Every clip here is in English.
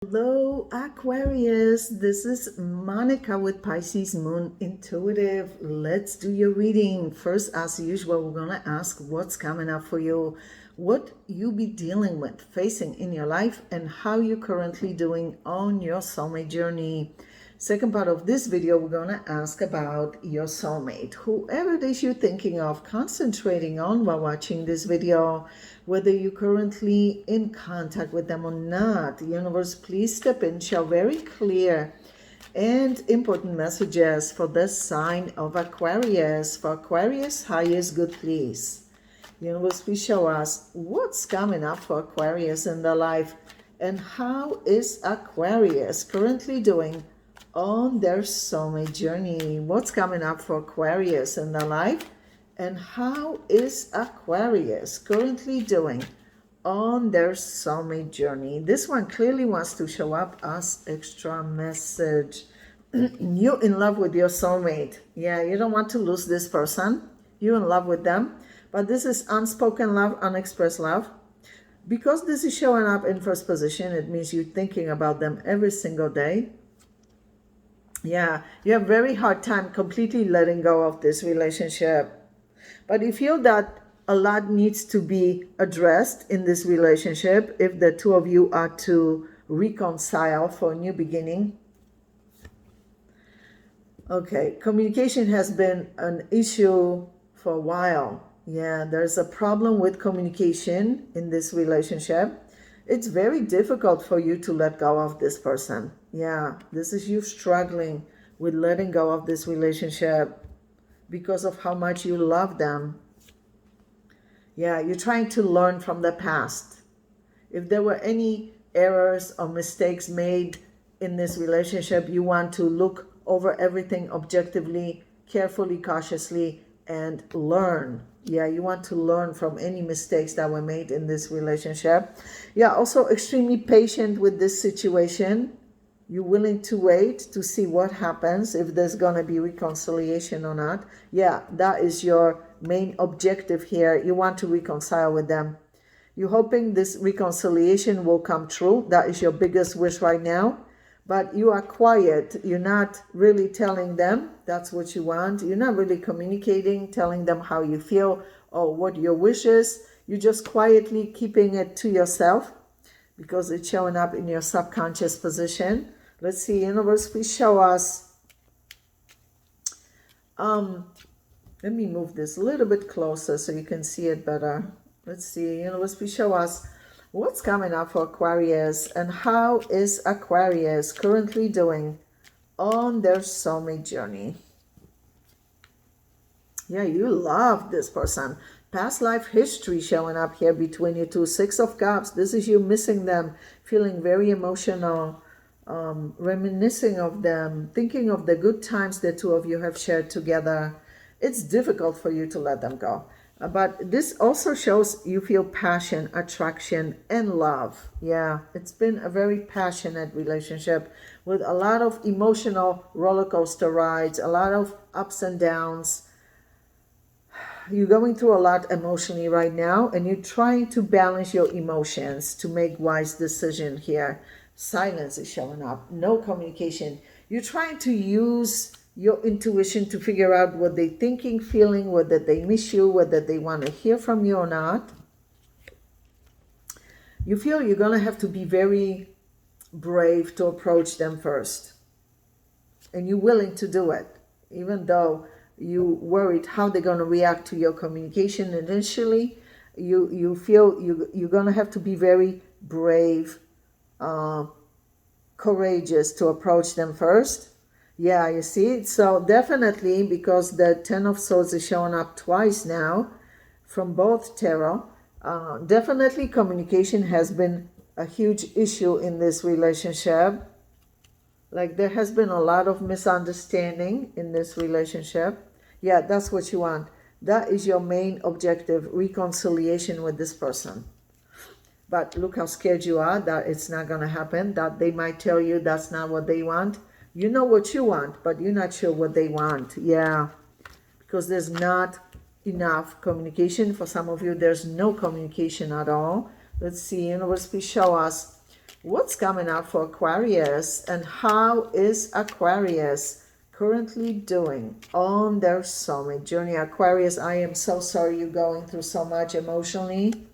Hello, Aquarius. This is Monica with Pisces Moon Intuitive. Let's do your reading. First, as usual, we're going to ask what's coming up for you, what you be dealing with, facing in your life, and how you're currently doing on your soulmate journey. Second part of this video, we're going to ask about your soulmate. Whoever it is you're thinking of concentrating on while watching this video, whether you're currently in contact with them or not, the universe, please step in, share very clear and important messages for the sign of Aquarius. For Aquarius, highest good, please. Universe, please show us what's coming up for Aquarius in their life and how is Aquarius currently doing on their soulmate journey. What's coming up for Aquarius in their life and how is Aquarius currently doing on their soulmate journey. This one clearly wants to show up as extra message. You're in love with your soulmate. Yeah, you don't want to lose this person. You're in love with them, but this is unspoken love, unexpressed love. Because this is showing up in first position, it means you're thinking about them every single day. Yeah, you have very hard time completely letting go of this relationship. But you feel that a lot needs to be addressed in this relationship if the two of you are to reconcile for a new beginning. Okay, communication has been an issue for a while. Yeah, there's a problem with communication in this relationship. It's very difficult for you to let go of this person. Yeah, this is you struggling with letting go of this relationship because of how much you love them. Yeah, you're trying to learn from the past. If there were any errors or mistakes made in this relationship, you want to look over everything objectively, carefully, cautiously, and learn. Yeah, you want to learn from any mistakes that were made in this relationship. Yeah, also extremely patient with this situation. You're willing to wait to see what happens, if there's going to be reconciliation or not. Yeah, that is your main objective here. You want to reconcile with them. You're hoping this reconciliation will come true. That is your biggest wish right now. But you are quiet. You're not really telling them that's what you want. You're not really communicating, telling them how you feel or what your wish is. You're just quietly keeping it to yourself because it's showing up in your subconscious position. Let's see, universe, please show us. Let me move this a little bit closer so you can see it better. Let's see, universe, please show us what's coming up for Aquarius and how is Aquarius currently doing on their soulmate journey. Yeah, you love this person. Past life history showing up here between you two. Six of Cups. This is you missing them, feeling very emotional, reminiscing of them, thinking of the good times the two of you have shared together. It's difficult for you to let them go. But this also shows you feel passion, attraction, and love. Yeah, it's been a very passionate relationship with a lot of emotional roller coaster rides, a lot of ups and downs. You're going through a lot emotionally right now, and you're trying to balance your emotions to make wise decisions here. Silence is showing up, no communication. You're trying to use your intuition to figure out what they're thinking, feeling, whether they miss you, whether they want to hear from you or not. You feel you're going to have to be very brave to approach them first. And you're willing to do it, even though you worried how they're going to react to your communication initially. You feel you're going to have to be very brave, courageous to approach them first. Yeah, you see, so definitely, because the Ten of Swords is showing up twice now from both tarot, definitely communication has been a huge issue in this relationship. Like there has been a lot of misunderstanding in this relationship. Yeah, that's what you want. That is your main objective, reconciliation with this person. But look how scared you are that it's not going to happen, that they might tell you that's not what they want. You know what you want, but you're not sure what they want. Yeah, because there's not enough communication. For some of you, there's no communication at all. Let's see, universe, please show us What's coming up for Aquarius, and how is Aquarius currently doing on their soulmate journey? Aquarius, I am so sorry you're going through so much emotionally.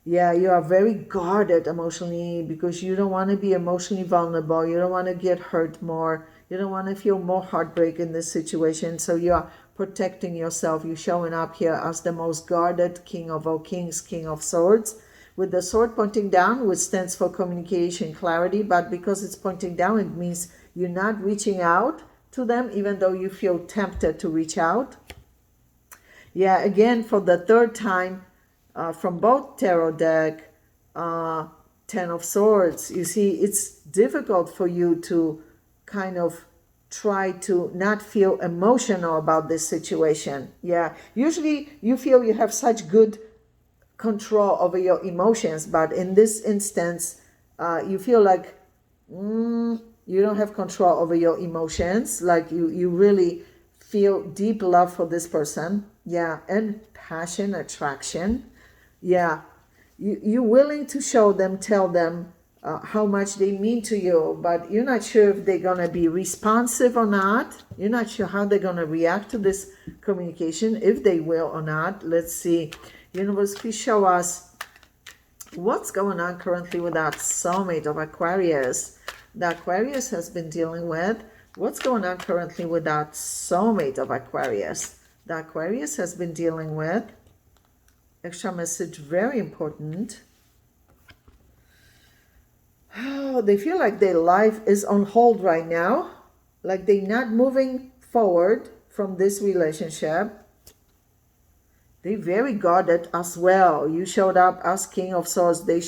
Yeah, you are very guarded emotionally because you don't want to be emotionally vulnerable. You don't want to get hurt more. You don't want to feel more heartbreak in this situation. So you are protecting yourself. You're showing up here as the most guarded king of all kings, king of swords, with the sword pointing down, which stands for communication, clarity. But because it's pointing down, it means you're not reaching out to them, even though you feel tempted to reach out. Yeah, again, for the third time, from both tarot deck, Ten of Swords. You see, it's difficult for you to kind of try to not feel emotional about this situation. Yeah, usually you feel you have such good control over your emotions, but in this instance, you feel like you don't have control over your emotions. Like you really feel deep love for this person. Yeah, and passion, attraction. Yeah, you're willing to show them, tell them how much they mean to you, but you're not sure if they're going to be responsive or not. You're not sure how they're going to react to this communication, if they will or not. Let's see. Universe, please show us what's going on currently with that soulmate of Aquarius. The Aquarius has been dealing with. What's going on currently with that soulmate of Aquarius? The Aquarius has been dealing with. Extra message, very important. Oh, they feel like their life is on hold right now. Like they're not moving forward from this relationship. They're very guarded as well. You showed up as King of Swords. They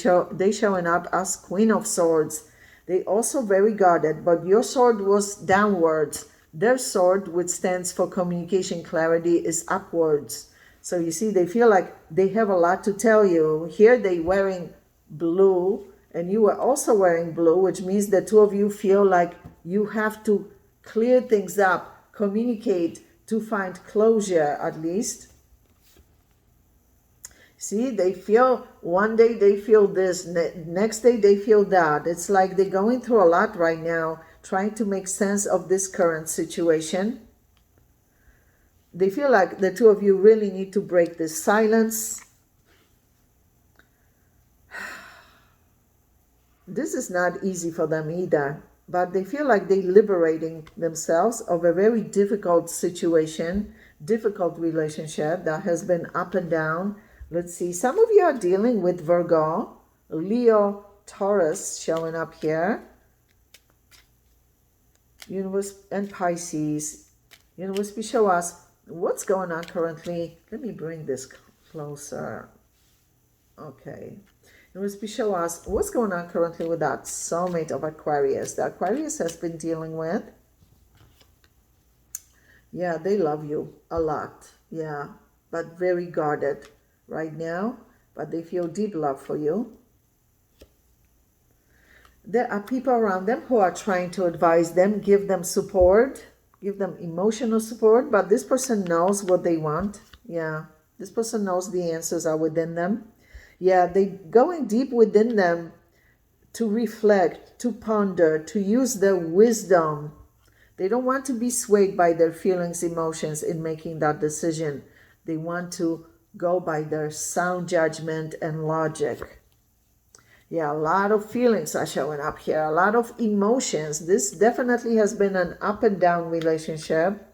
showing up as Queen of Swords. They also very guarded, but your sword was downwards. Their sword, which stands for communication, clarity, is upwards. So you see, they feel like they have a lot to tell you. Here they wearing blue, and you are also wearing blue, which means the two of you feel like you have to clear things up, communicate to find closure at least. See, they feel, one day they feel this, next day they feel that. It's like they're going through a lot right now, trying to make sense of this current situation. They feel like the two of you really need to break this silence. This is not easy for them either, but they feel like they're liberating themselves of a very difficult situation, difficult relationship that has been up and down. Let's see, some of you are dealing with Virgo, Leo, Taurus showing up here. Universe and Pisces. Universe, please show us what's going on currently. Let me bring this closer. Okay. Universe, please show us what's going on currently with that soulmate of Aquarius. The Aquarius has been dealing with. Yeah, they love you a lot. Yeah, but very guarded right now, but they feel deep love for you. There are people around them who are trying to advise them, give them support, give them emotional support, but this person knows what they want. Yeah, this person knows the answers are within them. Yeah, they're going deep within them to reflect, to ponder, to use their wisdom. They don't want to be swayed by their feelings, emotions in making that decision. They want to go by their sound judgment and logic. Yeah, a lot of feelings are showing up here, a lot of emotions. This definitely has been an up and down relationship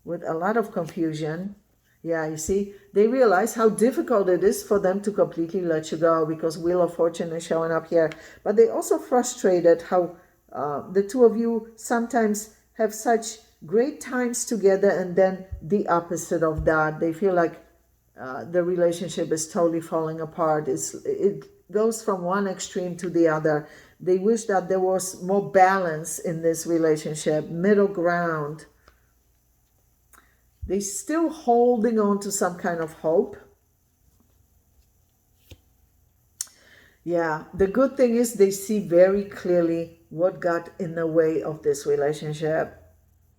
with a lot of confusion. Yeah, you see, they realize how difficult it is for them to completely let you go because Wheel of Fortune is showing up here. But they also frustrated how the two of you sometimes have such great times together, and then the opposite of that. They feel like the relationship is totally falling apart. It goes from one extreme to the other. They wish that there was more balance in this relationship, middle ground. They're still holding on to some kind of hope. Yeah, the good thing is they see very clearly what got in the way of this relationship.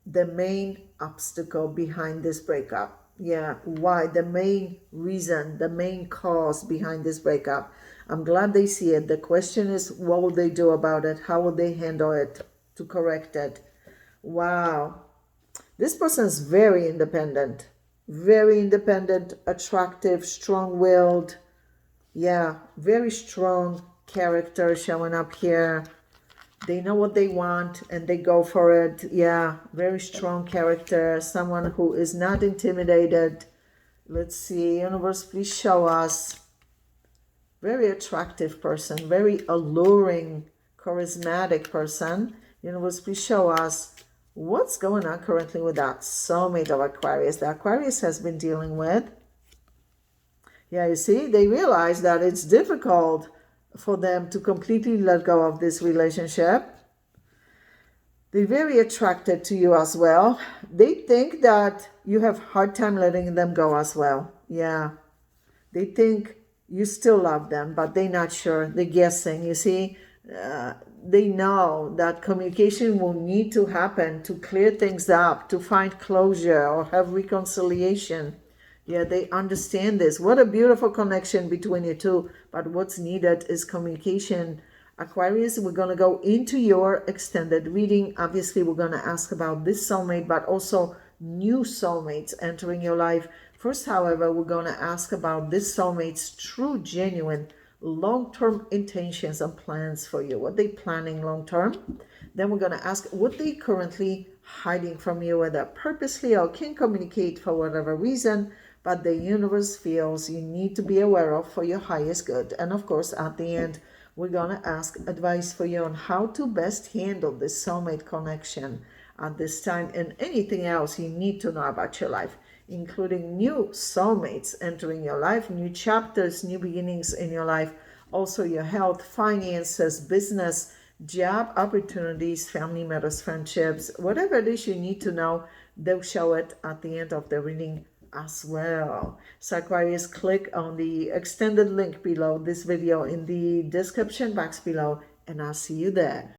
The main obstacle behind this breakup. Yeah, why? The main reason, the main cause behind this breakup. I'm glad they see it. The question is, what will they do about it? How will they handle it to correct it? Wow. This person is very independent, attractive, strong-willed. Yeah, very strong character showing up here. They know what they want and they go for it. Yeah, very strong character. Someone who is not intimidated. Let's see, universe, please show us. Very attractive person, very alluring, charismatic person. Universe, please show us what's going on currently with that soulmate of Aquarius. The Aquarius has been dealing with. Yeah, you see, they realize that it's difficult for them to completely let go of this relationship. They're very attracted to you as well. They think that you have a hard time letting them go as well. Yeah. They think you still love them, but they're not sure. They're guessing. You see, they know that communication will need to happen to clear things up, to find closure or have reconciliation. Yeah, they understand this. What a beautiful connection between you two. But what's needed is communication. Aquarius, we're going to go into your extended reading. Obviously, we're going to ask about this soulmate, but also new soulmates entering your life. First, however, we're going to ask about this soulmate's true, genuine, long-term intentions and plans for you. What they planning long-term? Then we're going to ask what they currently hiding from you, whether purposely or can't communicate for whatever reason, but the universe feels you need to be aware of for your highest good. And of course, at the end, we're going to ask advice for you on how to best handle this soulmate connection at this time and anything else you need to know about your life, including new soulmates entering your life, new chapters, new beginnings in your life, also your health, finances, business, job opportunities, family matters, friendships, whatever it is you need to know, they'll show it at the end of the reading as well. So Aquarius, click on the extended link below this video in the description box below, and I'll see you there.